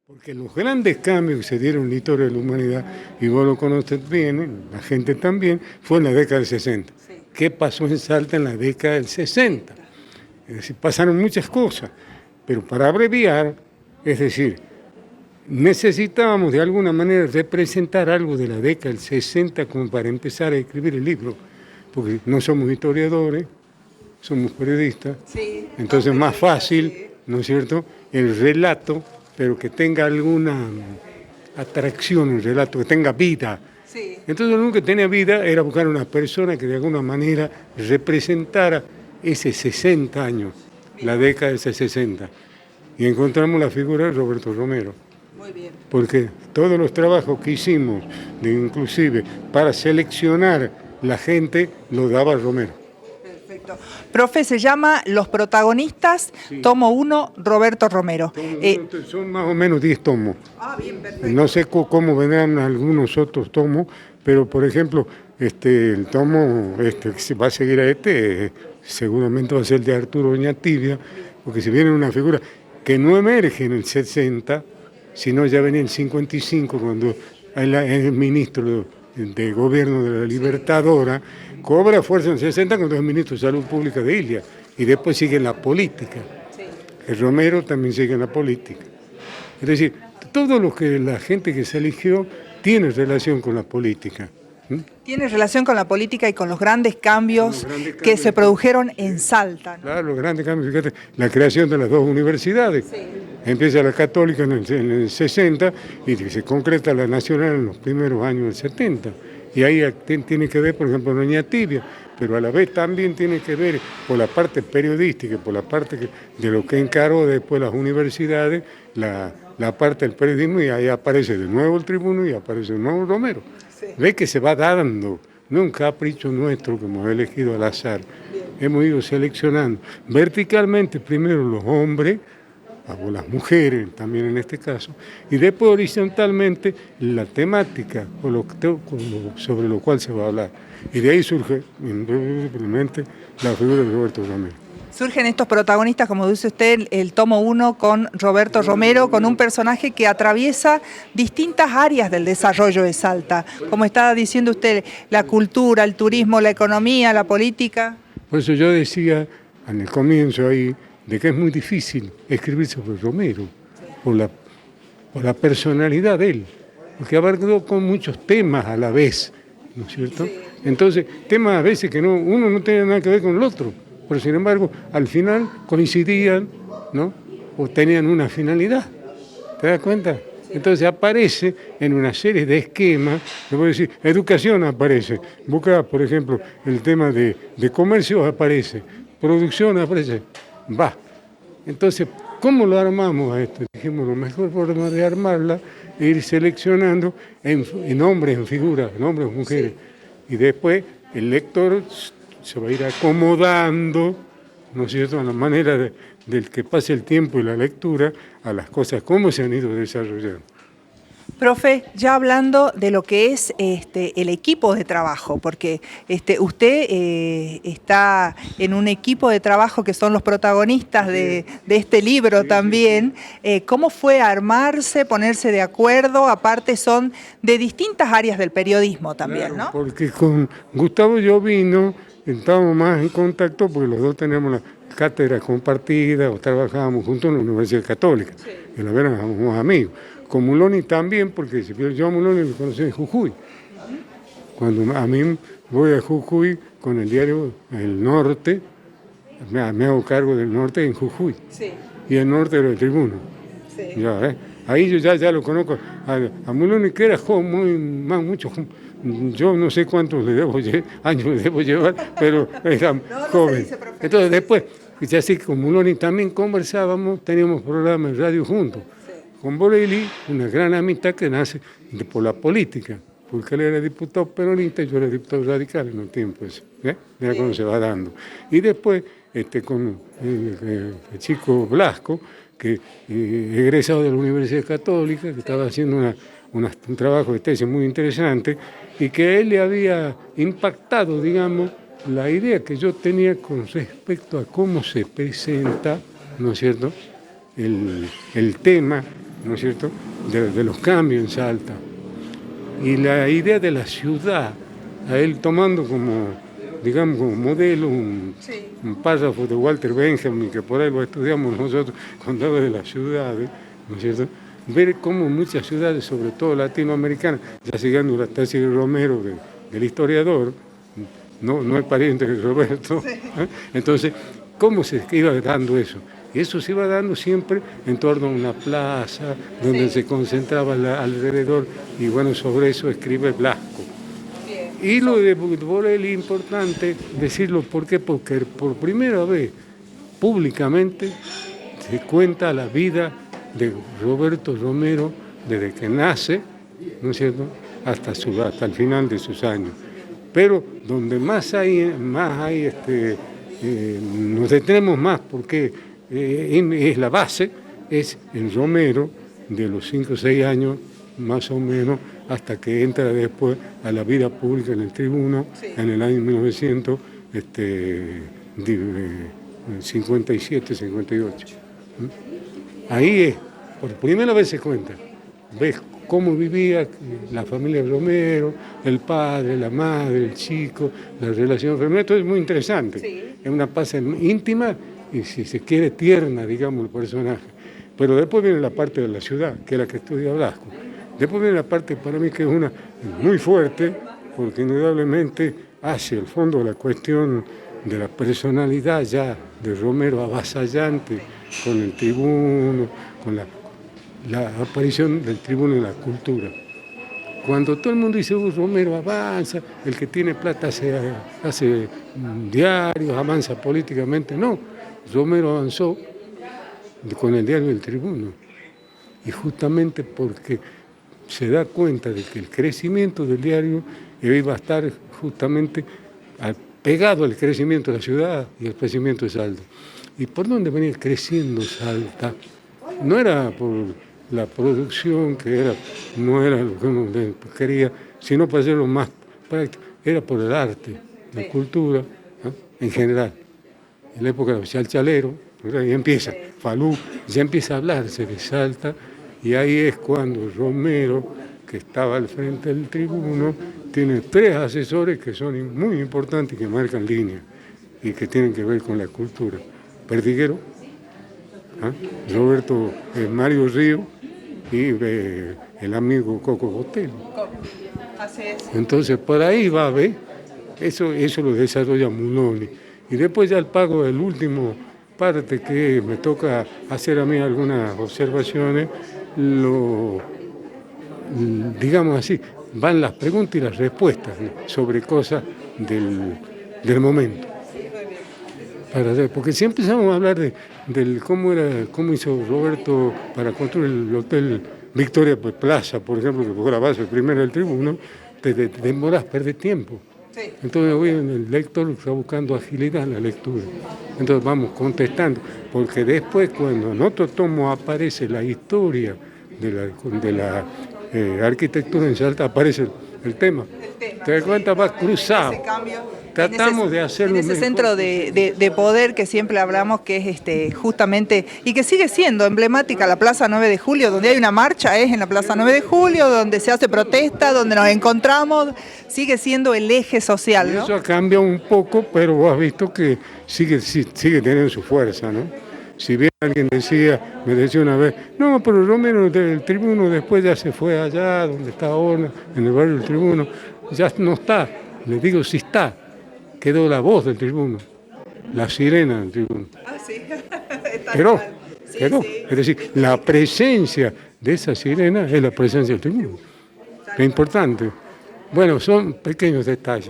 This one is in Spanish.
Porque los grandes cambios que se dieron en la historia de la humanidad, y vos lo conoces bien, la gente también, fue en la década del 60. Sí. ¿Qué pasó en Salta en la década del 60? Es decir, pasaron muchas cosas, pero para abreviar, es decir, necesitábamos de alguna manera representar algo de la década del 60 como para empezar a escribir el libro, porque no somos historiadores, somos periodistas, sí, entonces es más fácil, sí, ¿no es cierto?, el relato, pero que tenga alguna atracción el relato, que tenga vida. Sí. Entonces lo único que tenía vida era buscar una persona que de alguna manera representara ese 60 años, bien, la década de ese 60. Y encontramos la figura de Roberto Romero. Muy bien. Porque todos los trabajos que hicimos, inclusive para seleccionar la gente, lo daba Romero. Profe, se llama Los Protagonistas, sí, tomo 1, Roberto Romero. Son más o menos 10 tomos. Ah, bien, perfecto. No sé cómo vendrán algunos otros tomos, pero por ejemplo, el tomo que va a seguir a seguramente va a ser el de Arturo Oñatibia, porque si viene una figura que no emerge en el 60, sino ya venía en el 55, cuando el ministro de gobierno de la Libertadora, cobra fuerza en el 60 cuando es ministro de Salud Pública de Ilia, y después sigue en la política. Sí. El Romero también sigue en la política. Es decir, todo lo que la gente que se eligió tiene relación con la política. Tiene relación con la política y con los grandes cambios que se produjeron en Salta, ¿no? Claro, los grandes cambios, fíjate, la creación de las dos universidades. Sí. Empieza la católica en el 60 y se concreta la nacional en los primeros años del 70. Y ahí tiene que ver, por ejemplo, Doña Tibia, pero a la vez también tiene que ver por la parte periodística, por la parte de lo que encaró después las universidades, la parte del periodismo, y ahí aparece de nuevo el Tribuno y aparece de nuevo Romero. Sí. Ve que se va dando, no un capricho nuestro que hemos elegido al azar. Bien. Hemos ido seleccionando verticalmente primero los hombres, o las mujeres también en este caso, y después horizontalmente la temática sobre lo cual se va a hablar. Y de ahí surge indudablemente la figura de Roberto Romero. Surgen estos protagonistas, como dice usted, el tomo 1 con Roberto Romero, con un personaje que atraviesa distintas áreas del desarrollo de Salta. Como estaba diciendo usted, la cultura, el turismo, la economía, la política. Por eso yo decía en el comienzo ahí, de que es muy difícil escribir sobre Romero, por la personalidad de él, porque abarcó con muchos temas a la vez, ¿no es cierto? Sí. Entonces, temas a veces que uno no tiene nada que ver con el otro, pero sin embargo, al final coincidían, ¿no? O tenían una finalidad, ¿te das cuenta? Sí. Entonces aparece en una serie de esquemas, te voy a decir, educación aparece, busca, por ejemplo, el tema de comercio aparece, producción aparece. Va. Entonces, ¿cómo lo armamos a esto? Dijimos, la mejor forma de armarla es ir seleccionando en hombres, en figuras, en hombres, en mujeres. Sí. Y después el lector se va a ir acomodando, ¿no es cierto?, a la manera del que pase el tiempo y la lectura, a las cosas, cómo se han ido desarrollando. Profe, ya hablando de lo que es el equipo de trabajo, porque usted está en un equipo de trabajo que son los protagonistas de este libro, sí, también. Sí. ¿Cómo fue armarse, ponerse de acuerdo? Aparte son de distintas áreas del periodismo también, claro, ¿no? Porque con Gustavo Llovino estábamos más en contacto porque los dos teníamos la cátedra compartida o trabajábamos juntos en la Universidad Católica, sí, y la verdad éramos amigos. Con Muloni también, porque yo a Muloni lo conocí en Jujuy. Cuando a mí voy a Jujuy con el diario El Norte, me hago cargo del Norte en Jujuy. Sí. Y el Norte era el Tribuno. Sí. Ya, ahí yo ya lo conozco. A Muloni, que era joven, mucho. Yo no sé cuántos años le debo llevar, pero era joven. Entonces después, ya sé que con Muloni también conversábamos, teníamos programas en radio juntos. Con Borelli, una gran amistad que nace por la política, porque él era diputado peronista y yo era diputado radical en un tiempo eso, mira cómo se va dando. Y después con el chico Blasco, que egresado de la Universidad Católica, que estaba haciendo un trabajo de tesis muy interesante, y que a él le había impactado, digamos, la idea que yo tenía con respecto a cómo se presenta, ¿no es cierto?, el tema ¿no es cierto?, de los cambios en Salta. Y la idea de la ciudad, a él tomando como, digamos, como modelo un párrafo de Walter Benjamin, que por ahí lo estudiamos nosotros cuando habla de las ciudades, ¿no es cierto?, ver cómo muchas ciudades, sobre todo latinoamericanas, ya siguiendo la tesis de Romero, del historiador, no es pariente de Roberto, entonces, ¿cómo se iba dando eso? Y eso se iba dando siempre en torno a una plaza, donde se concentraba alrededor, y bueno, sobre eso escribe Blasco. Y lo de Borelli es importante decirlo, ¿por qué? Porque por primera vez, públicamente, se cuenta la vida de Roberto Romero desde que nace, ¿no es cierto?, hasta el final de sus años. Pero donde más hay nos detenemos más, porque es la base, es en Romero, de los 5 o 6 años, más o menos, hasta que entra después a la vida pública en el Tribuno, en el año 1957, 58. Ahí es, por primera vez se cuenta, ves cómo vivía la familia Romero, el padre, la madre, el chico, la relación familiar, todo es muy interesante. Sí. Es una paz íntima y, si se quiere, tierna, digamos, el personaje. Pero después viene la parte de la ciudad, que es la que estudia Blasco. Después viene la parte, para mí, que es una muy fuerte, porque indudablemente hace el fondo de la cuestión de la personalidad ya de Romero avasallante, con el Tribuno, con la aparición del Tribuno en la cultura. Cuando todo el mundo dice, Romero avanza, el que tiene plata hace diarios, avanza políticamente. No, Romero avanzó con el diario del Tribuno. Y justamente porque se da cuenta de que el crecimiento del diario iba a estar justamente pegado al crecimiento de la ciudad y al crecimiento de Salta. ¿Y por dónde venía creciendo Salta? No era por la producción, no era lo que uno quería, sino para hacerlo más práctico, era por el arte, la cultura, ¿no?, en general. En la época del chalchalero, y empieza, Falú, ya empieza a hablarse de Salta, y ahí es cuando Romero, que estaba al frente del Tribuno, tiene 3 asesores que son muy importantes y que marcan línea, y que tienen que ver con la cultura. Perdiguero, Roberto Mario Río y el amigo Coco Botello. Entonces, por ahí va a ver, eso lo desarrolla Muloni. Y después ya el pago del último parte que me toca hacer a mí algunas observaciones, digamos así, van las preguntas y las respuestas, ¿no?, sobre cosas del momento. Porque si empezamos a hablar del cómo hizo Roberto para construir el Hotel Victoria Plaza, por ejemplo, que fue la base primera del Tribuno, te demorás, perdés tiempo. Sí. Entonces hoy el lector está buscando agilidad en la lectura. Entonces vamos contestando, porque después cuando en otro tomo aparece la historia de la arquitectura en Salta, aparece el tema. Te das cuenta, va cruzado. Tratamos de hacerlo en ese centro de poder que siempre hablamos, que es justamente, y que sigue siendo emblemática, la Plaza 9 de Julio, donde hay una marcha, es en la Plaza 9 de Julio, donde se hace protesta, donde nos encontramos, sigue siendo el eje social, ¿no? Eso ha cambiado un poco, pero vos has visto que sigue teniendo su fuerza, ¿no? Si bien alguien me decía una vez, no, pero Romero del Tribuno después ya se fue allá, donde está ahora, en el barrio del Tribuno, ya no está. Les digo, sí está. Quedó la voz del Tribuno, la sirena del Tribuno. Ah, sí. Quedó. Sí. Es decir, la presencia de esa sirena es la presencia del Tribuno. Es importante. Bueno, son pequeños detalles.